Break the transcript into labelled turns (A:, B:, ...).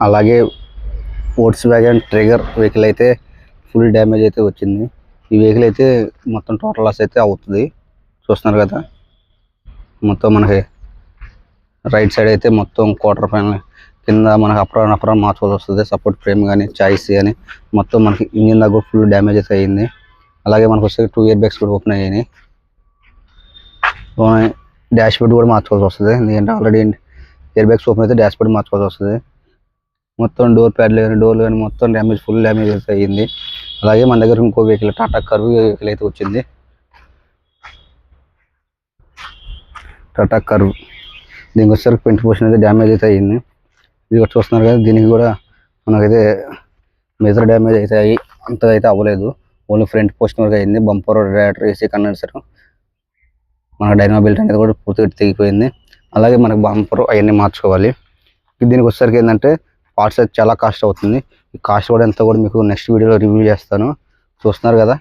A: అలాగే Volks wagon trigger vehicle అయితే full damage అయితే వచ్చింది. ఈ వెహికల్ అయితే మొత్తం టోటల్ లాస్ అయితే అవుతుంది. చూస్తున్నారు కదా, మొత్తం మనకి రైట్ సైడ్ అయితే మొత్తం క్వార్టర్ ఫైనల్ కింద మనకి అప్రాన్ మార్చుకోవాల్సి వస్తుంది. సపోర్ట్ ఫ్రేమ్ కానీ చాయిస్ కానీ మొత్తం మనకి ఇంజిన్ దగ్గర ఫుల్ డ్యామేజ్ అయితే అయ్యింది. అలాగే మనకు వస్తే 2 ఇయర్ బ్యాగ్స్ కూడా ఓపెన్ అయ్యాయి. డాష్ బోర్డ్ కూడా మార్చుకోవాల్సి వస్తుంది. ఎందుకంటే ఆల్రెడీ ఇయర్ బ్యాగ్స్ ఓపెన్ అయితే డాష్ బోర్డ్ మార్చుకోవాల్సి వస్తుంది. మొత్తం డోర్ ప్యాడ్లు కానీ డోర్లు కానీ మొత్తం డ్యామేజ్ ఫుల్ డ్యామేజ్ అయితే అయ్యింది. అలాగే మన దగ్గర ఇంకో వెహికల్ టాటా కర్వ్ వెహికల్ అయితే వచ్చింది. టాటా కర్వ్ దీనికి వచ్చేసరికి పెయింట్ పోర్షన్ అయితే డ్యామేజ్ అయితే అయ్యింది. ఇది కూడా చూస్తున్నారు కదా, దీనికి కూడా మనకైతే మేజర్ డ్యామేజ్ అయితే అయ్యి అంతగా అయితే అవ్వలేదు. ఓన్లీ ఫ్రంట్ పోర్షన్ వరకు అయింది. బంపర్, రేడియేటర్, ఏసీ కండెన్సర్, మన డైనమో బెల్ట్ అనేది కూడా పూర్తిగా తెగిపోయింది. అలాగే మనకు బంపర్ అవన్నీ మార్చుకోవాలి. దీనికి వచ్చేసరికి ఏంటంటే పార్ట్స్ అయితే చాలా కాస్ట్ అవుతుంది. ఈ కాస్ట్ కూడా ఎంత కూడా మీకు నెక్స్ట్ వీడియోలో రివ్యూ చేస్తాను. చూస్తున్నారు కదా.